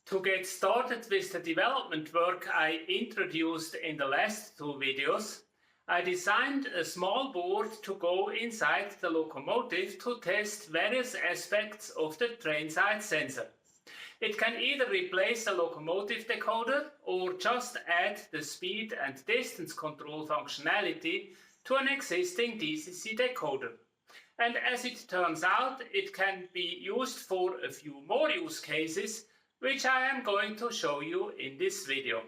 To get started with the development work I introduced in the last two videos, I designed a small board to go inside the locomotive to test various aspects of the trainside sensor. It can either replace a locomotive decoder or just add the speed and distance control functionality to an existing DCC decoder. And as it turns out, it can be used for a few more use cases, which I am going to show you in this video.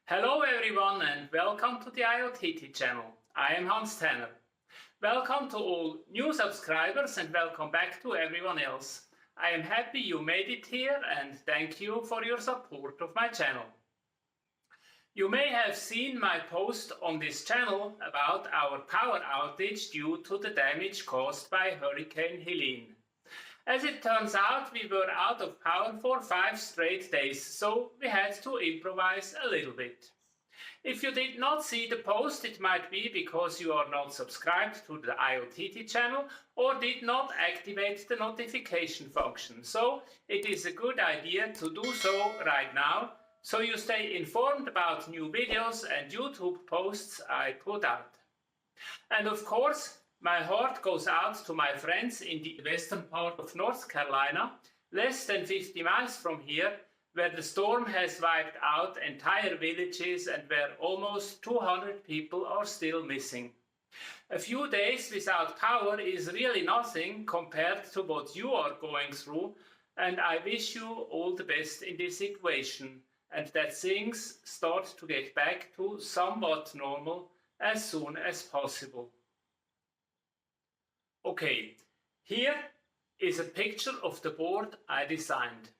Hello everyone and welcome to the IoTT channel. I am Hans Tanner. Welcome to all new subscribers and welcome back to everyone else. I am happy you made it here and thank you for your support of my channel. You may have seen my post on this channel about our power outage due to the damage caused by Hurricane Helene. As it turns out, we were out of power for 5 straight days, so we had to improvise a little bit. If you did not see the post, it might be because you are not subscribed to the IoTT channel or did not activate the notification function. So it is a good idea to do so right now, so you stay informed about new videos and YouTube posts I put out. And of course, my heart goes out to my friends in the western part of North Carolina, less than 50 miles from here, where the storm has wiped out entire villages and where almost 200 people are still missing. A few days without power is really nothing compared to what you are going through, and I wish you all the best in this situation and that things start to get back to somewhat normal as soon as possible. Okay, here is a picture of the board I designed.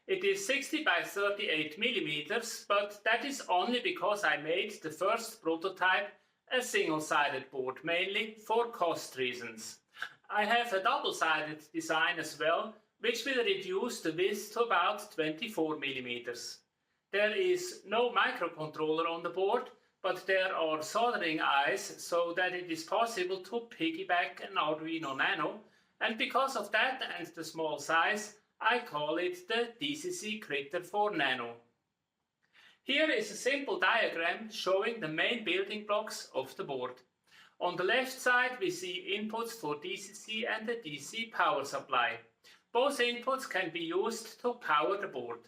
It is 60 by 38 millimeters, but that is only because I made the first prototype a single-sided board, mainly for cost reasons. I have a double-sided design as well, which will reduce the width to about 24 millimeters. There is no microcontroller on the board, but there are soldering eyes so that it is possible to piggyback an Arduino Nano, and because of that and the small size, I call it the DCC Critter for Nano. Here is a simple diagram showing the main building blocks of the board. On the left side we see inputs for DCC and the DC power supply. Both inputs can be used to power the board.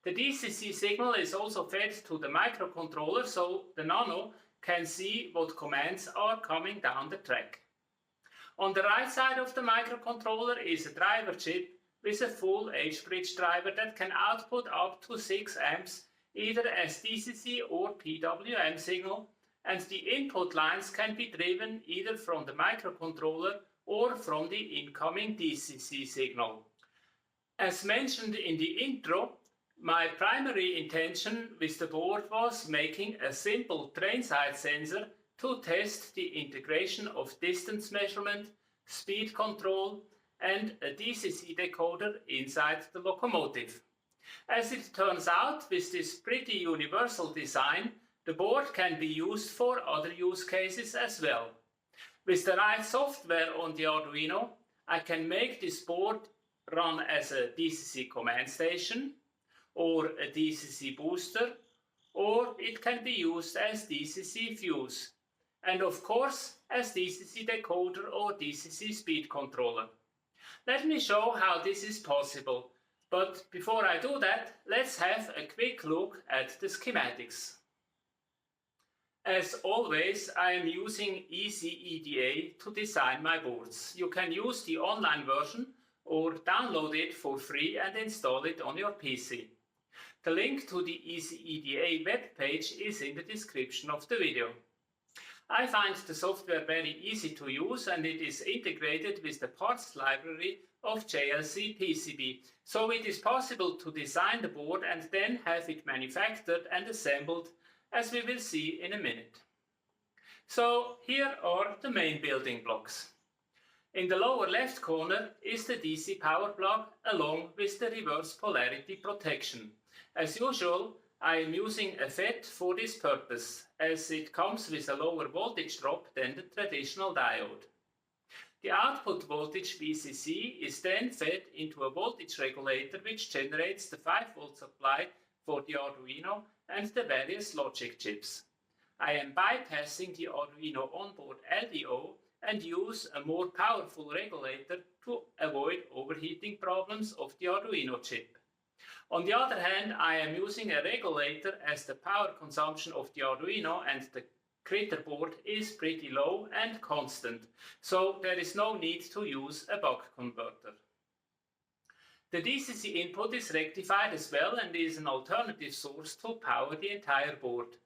The DCC signal is also fed to the microcontroller so the Nano can see what commands are coming down the track. On the right side of the microcontroller is a driver chip with a full H-bridge driver that can output up to 6 amps either as DCC or PWM signal, and the input lines can be driven either from the microcontroller or from the incoming DCC signal. As mentioned in the intro, my primary intention with the board was making a simple trainside sensor to test the integration of distance measurement, speed control, and a DCC decoder inside the locomotive. As it turns out, with this pretty universal design, the board can be used for other use cases as well. With the right software on the Arduino, I can make this board run as a DCC command station, or a DCC booster, or it can be used as DCC Fuse, and of course as DCC decoder or DCC speed controller. Let me show how this is possible, but before I do that, let's have a quick look at the schematics. As always, I am using EasyEDA to design my boards. You can use the online version or download it for free and install it on your PC. The link to the EasyEDA webpage is in the description of the video. I find the software very easy to use and it is integrated with the parts library of JLCPCB, so it is possible to design the board and then have it manufactured and assembled, as we will see in a minute. So here are the main building blocks. In the lower left corner is the DC power plug along with the reverse polarity protection. As usual, I am using a FET for this purpose, as it comes with a lower voltage drop than the traditional diode. The output voltage VCC is then fed into a voltage regulator which generates the 5-volt supply for the Arduino and the various logic chips. I am bypassing the Arduino onboard LDO and use a more powerful regulator to avoid overheating problems of the Arduino chip. On the other hand, I am using a regulator as the power consumption of the Arduino and the critter board is pretty low and constant, so there is no need to use a buck converter. The DCC input is rectified as well and is an alternative source to power the entire board.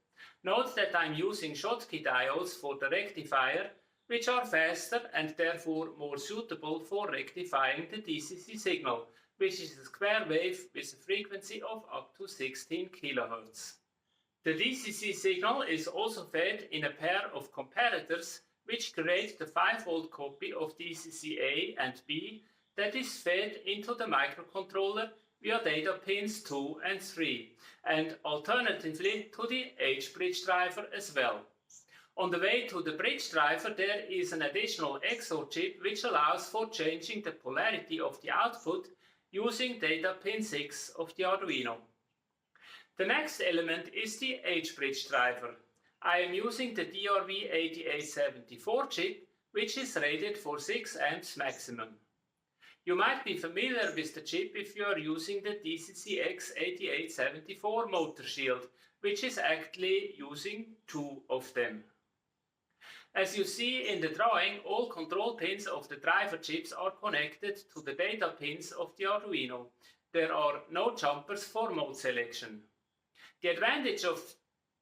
Note that I'm using Schottky diodes for the rectifier, which are faster and therefore more suitable for rectifying the DCC signal, which is a square wave with a frequency of up to 16 kHz. The DCC signal is also fed in a pair of comparators which create the 5-volt copy of DCC A and B that is fed into the microcontroller via data pins 2 and 3, and alternatively to the H-bridge driver as well. On the way to the bridge driver there is an additional XOR chip which allows for changing the polarity of the output using data pin 6 of the Arduino. The next element is the H-bridge driver. I am using the DRV8874 chip, which is rated for 6 amps maximum. You might be familiar with the chip if you are using the DCC X8874 motor shield, which is actually using 2 of them. As you see in the drawing, all control pins of the driver chips are connected to the data pins of the Arduino. There are no jumpers for mode selection. The advantage of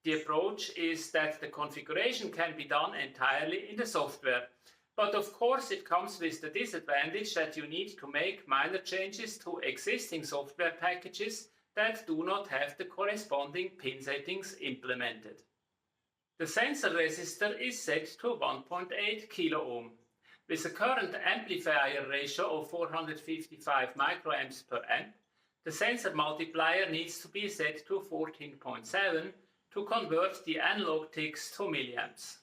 the approach is that the configuration can be done entirely in the software, but of course it comes with the disadvantage that you need to make minor changes to existing software packages that do not have the corresponding pin settings implemented. The sensor resistor is set to 1.8 kΩ. With a current amplifier ratio of 455 microamps per amp, the sensor multiplier needs to be set to 14.7 to convert the analog ticks to milliamps.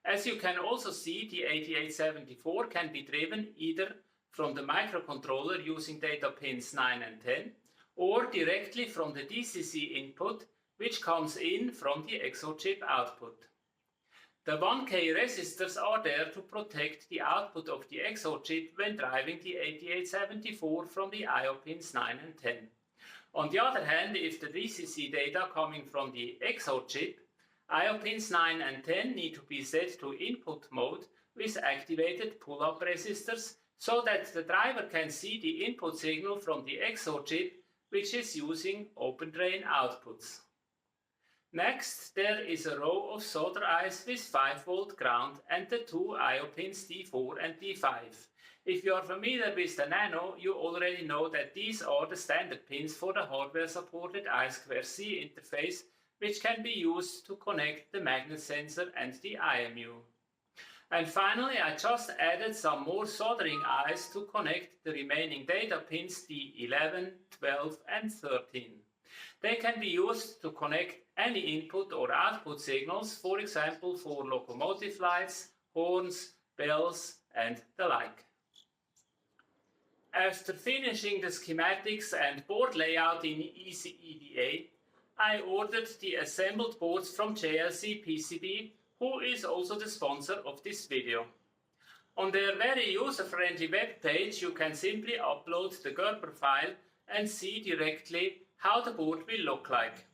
As you can also see, the 8874 can be driven either from the microcontroller using data pins 9 and 10, or directly from the DCC input, which comes in from the XOR chip output. The 1K resistors are there to protect the output of the XOR chip when driving the 8874 from the IO pins 9 and 10. On the other hand, if the DCC data coming from the XOR chip, IO pins 9 and 10 need to be set to input mode with activated pull-up resistors so that the driver can see the input signal from the XOR chip, which is using open drain outputs. Next, there is a row of solder eyes with 5-volt ground and the 2 IO pins D4 and D5. If you are familiar with the Nano, you already know that these are the standard pins for the hardware-supported I2C interface, which can be used to connect the magnet sensor and the IMU. And finally, I just added some more soldering eyes to connect the remaining data pins D11, 12 and 13. They can be used to connect any input or output signals, for example for locomotive lights, horns, bells and the like. After finishing the schematics and board layout in EasyEDA, I ordered the assembled boards from JLCPCB, who is also the sponsor of this video. On their very user-friendly web page you can simply upload the Gerber file and see directly how the board will look like.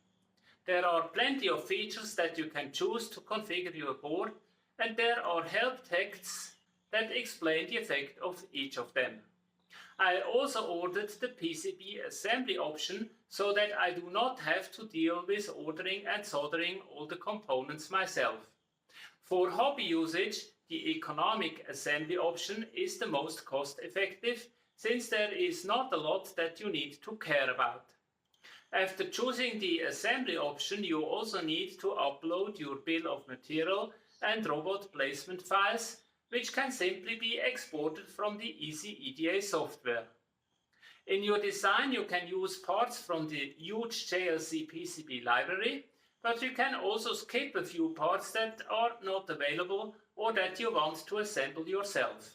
There are plenty of features that you can choose to configure your board, and there are help texts that explain the effect of each of them. I also ordered the PCB assembly option so that I do not have to deal with ordering and soldering all the components myself. For hobby usage, the economic assembly option is the most cost-effective, since there is not a lot that you need to care about. After choosing the assembly option, you also need to upload your bill of material and robot placement files, which can simply be exported from the EasyEDA software. In your design you can use parts from the huge JLCPCB library, but you can also skip a few parts that are not available or that you want to assemble yourself.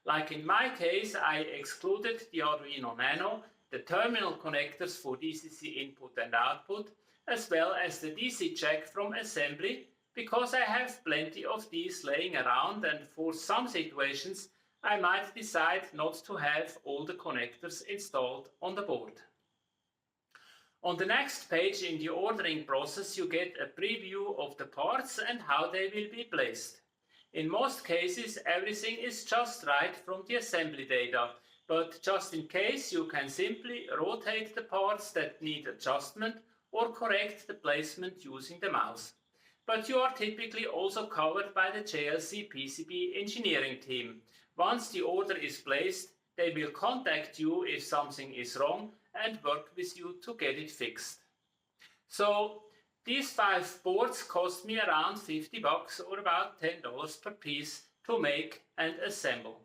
Like in my case, I excluded the Arduino Nano, the terminal connectors for DCC input and output, as well as the DC jack from assembly, because I have plenty of these laying around, and for some situations I might decide not to have all the connectors installed on the board. On the next page in the ordering process you get a preview of the parts and how they will be placed. In most cases everything is just right from the assembly data, but just in case you can simply rotate the parts that need adjustment or correct the placement using the mouse. But you are typically also covered by the JLCPCB engineering team. Once the order is placed, they will contact you if something is wrong and work with you to get it fixed. So these 5 boards cost me around $50 or about $10 per piece to make and assemble.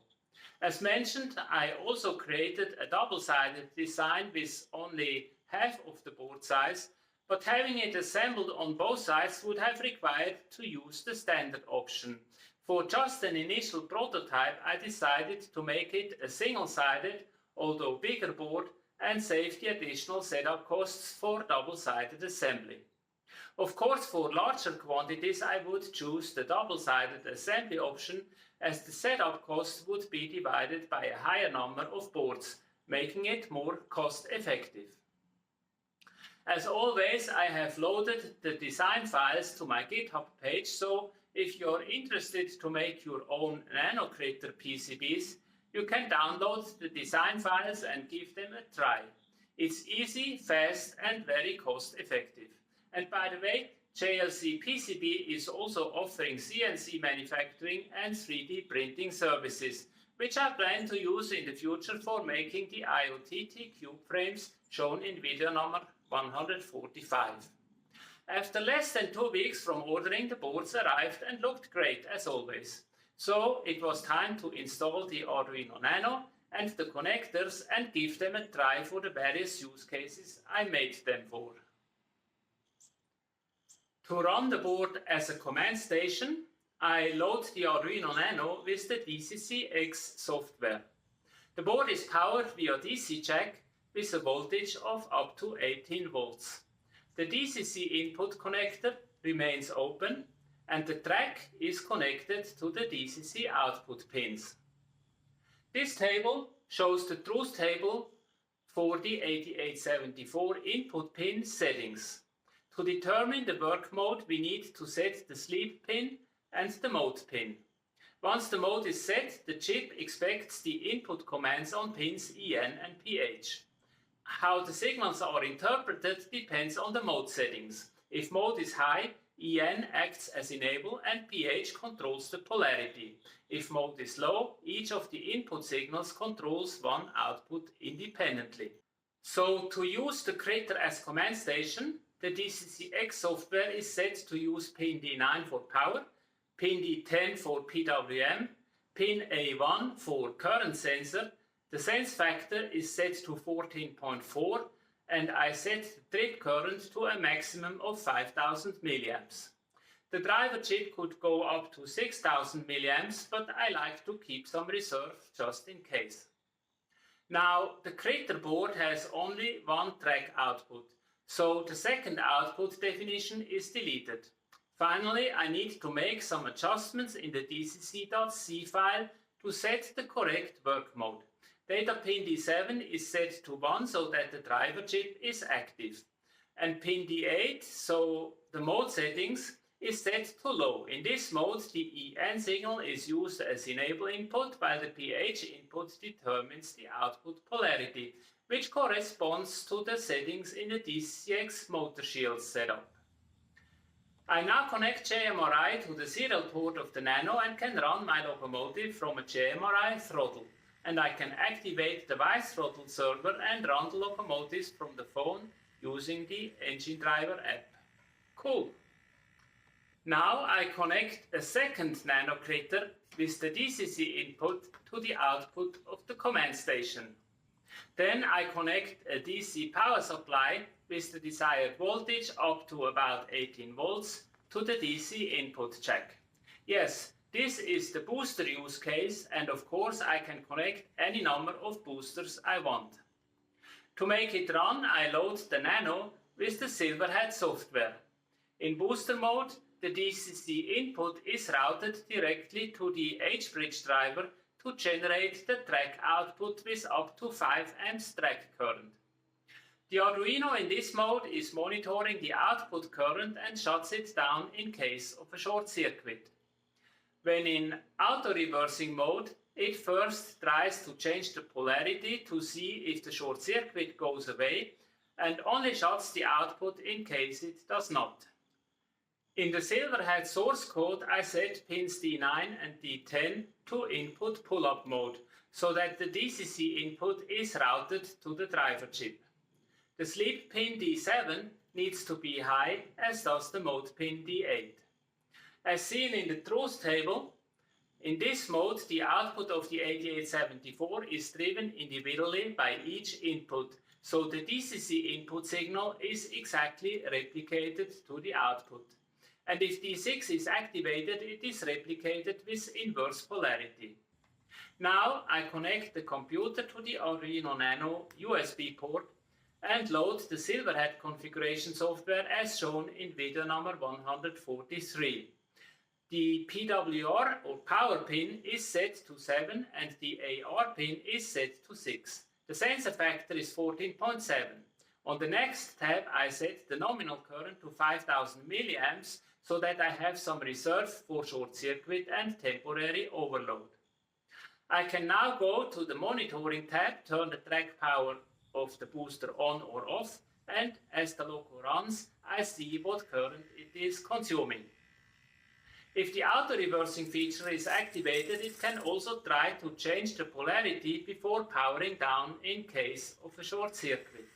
As mentioned, I also created a double-sided design with only half of the board size, but having it assembled on both sides would have required to use the standard option. For just an initial prototype, I decided to make it a single-sided, although bigger board, and save the additional setup costs for double-sided assembly. Of course, for larger quantities I would choose the double-sided assembly option, as the setup cost would be divided by a higher number of boards, making it more cost-effective. As always, I have loaded the design files to my GitHub page, so if you're interested to make your own Nano Critter PCBs, you can download the design files and give them a try. It's easy, fast and very cost effective. And by the way, JLCPCB is also offering CNC manufacturing and 3D printing services, which I plan to use in the future for making the IoTT cube frames shown in video number 145. After less than 2 weeks from ordering, the boards arrived and looked great as always. So it was time to install the Arduino Nano and the connectors and give them a try for the various use cases I made them for. To run the board as a command station, I load the Arduino Nano with the DCC-X software. The board is powered via DC jack with a voltage of up to 18 volts. The DCC input connector remains open and the track is connected to the DCC output pins. This table shows the truth table for the 8874 input pin settings. To determine the work mode, we need to set the sleep pin and the mode pin. Once the mode is set, the chip expects the input commands on pins EN and PH. How the signals are interpreted depends on the mode settings. If mode is high, EN acts as enable and PH controls the polarity. If mode is low, each of the input signals controls one output independently. So to use the Critter as command station, the DCC-X software is set to use pin D9 for power, pin D10 for PWM, pin A1 for current sensor. The sense factor is set to 14.4 and I set the trip current to a maximum of 5000 milliamps. The driver chip could go up to 6000 milliamps, but I like to keep some reserve just in case. Now, the Critter board has only one track output, so the second output definition is deleted. Finally, I need to make some adjustments in the DCC.C file to set the correct work mode. Data pin D7 is set to 1 so that the driver chip is active. And pin D8, so the mode settings, is set to low. In this mode, the EN signal is used as enable input, while the PH input determines the output polarity, which corresponds to the settings in the DCX motor shield setup. I now connect JMRI to the serial port of the Nano and can run my locomotive from a JMRI throttle. And I can activate the Vice Throttle server and run the locomotives from the phone using the engine driver app. Cool! Now I connect a second Nano Critter with the DCC input to the output of the command station. Then I connect a DC power supply with the desired voltage up to about 18 volts to the DC input jack. Yes, This is the booster use case, and of course I can connect any number of boosters I want. To make it run, I load the Nano with the Silverhead software. In booster mode, the DCC input is routed directly to the H-bridge driver to generate the track output with up to 5 amps track current. The Arduino in this mode is monitoring the output current and shuts it down in case of a short circuit. When in auto-reversing mode, it first tries to change the polarity to see if the short circuit goes away and only shuts the output in case it does not. In the Silverhead source code, I set pins D9 and D10 to input pull-up mode so that the DCC input is routed to the driver chip. The sleep pin D7 needs to be high, as does the mode pin D8. As seen in the truth table, in this mode the output of the 8874 is driven individually by each input, so the DCC input signal is exactly replicated to the output. And if D6 is activated, it is replicated with inverse polarity. Now I connect the computer to the Arduino Nano USB port and load the Silverhead configuration software as shown in video number 143. The PWR or power pin is set to 7 and the AR pin is set to 6. The sensor factor is 14.7. On the next tab I set the nominal current to 5000 milliamps so that I have some reserve for short circuit and temporary overload. I can now go to the monitoring tab, turn the track power of the booster on or off, and as the loco runs, I see what current it is consuming. If the auto-reversing feature is activated, it can also try to change the polarity before powering down in case of a short circuit.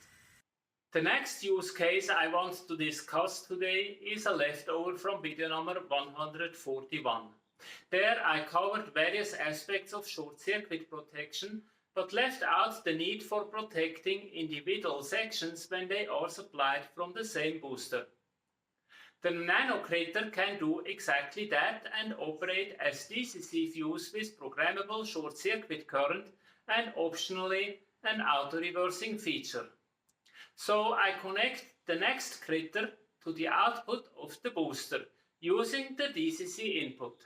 The next use case I want to discuss today is a leftover from video number 141. There I covered various aspects of short circuit protection, but left out the need for protecting individual sections when they are supplied from the same booster. The Nano critter can do exactly that and operate as DCC fuse with programmable short circuit current and optionally an auto-reversing feature. So I connect the next critter to the output of the booster using the DCC input.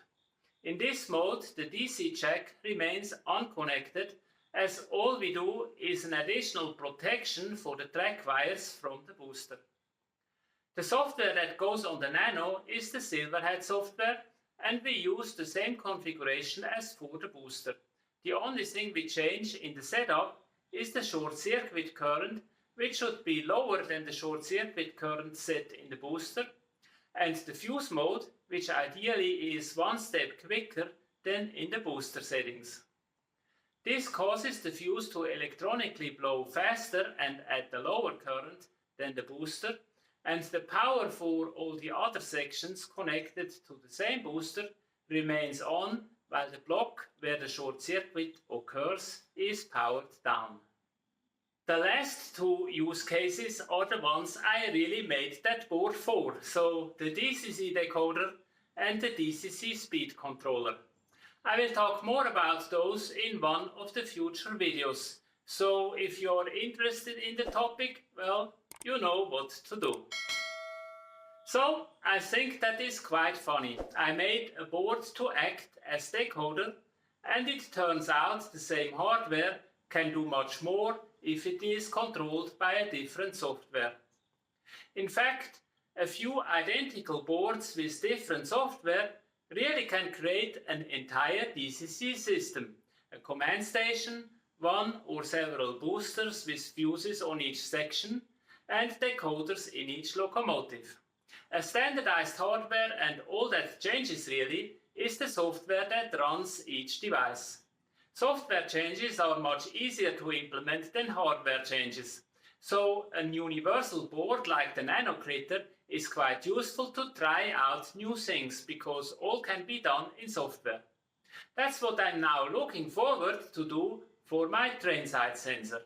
In this mode, the DC jack remains unconnected, as all we do is an additional protection for the track wires from the booster. The software that goes on the Nano is the Silverhead software, and we use the same configuration as for the booster. The only thing we change in the setup is the short circuit current, which should be lower than the short circuit current set in the booster, and the fuse mode, which ideally is one step quicker than in the booster settings. This causes the fuse to electronically blow faster and at a lower current than the booster, and the power for all the other sections connected to the same booster remains on, while the block where the short circuit occurs is powered down. The last two use cases are the ones I really made that board for, so the DCC decoder and the DCC speed controller. I will talk more about those in one of the future videos, so if you are interested in the topic, well, you know what to do. So, I think that is quite funny. I made a board to act as decoder, and it turns out the same hardware can do much more if it is controlled by a different software. In fact, a few identical boards with different software really can create an entire DCC system, a command station, one or several boosters with fuses on each section, and decoders in each locomotive. A standardized hardware, and all that changes really is the software that runs each device. Software changes are much easier to implement than hardware changes. So a universal board like the Nano critter is quite useful to try out new things, because all can be done in software. That's what I'm now looking forward to do for my train side sensor.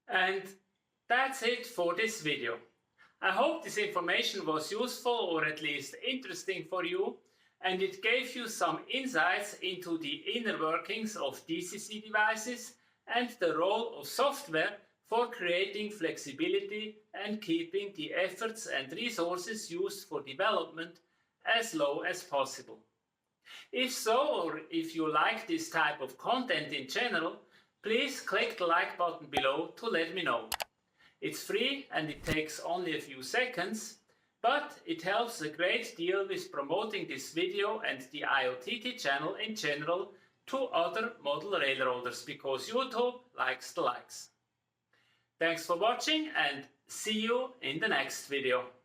And that's it for this video. I hope this information was useful or at least interesting for you. and it gave you some insights into the inner workings of DCC devices and the role of software for creating flexibility and keeping the efforts and resources used for development as low as possible. If so, or if you like this type of content in general, please click the like button below to let me know. It's free and it takes only a few seconds, but it helps a great deal with promoting this video and the IoTT channel in general to other model railroaders, because YouTube likes the likes. Thanks for watching and see you in the next video.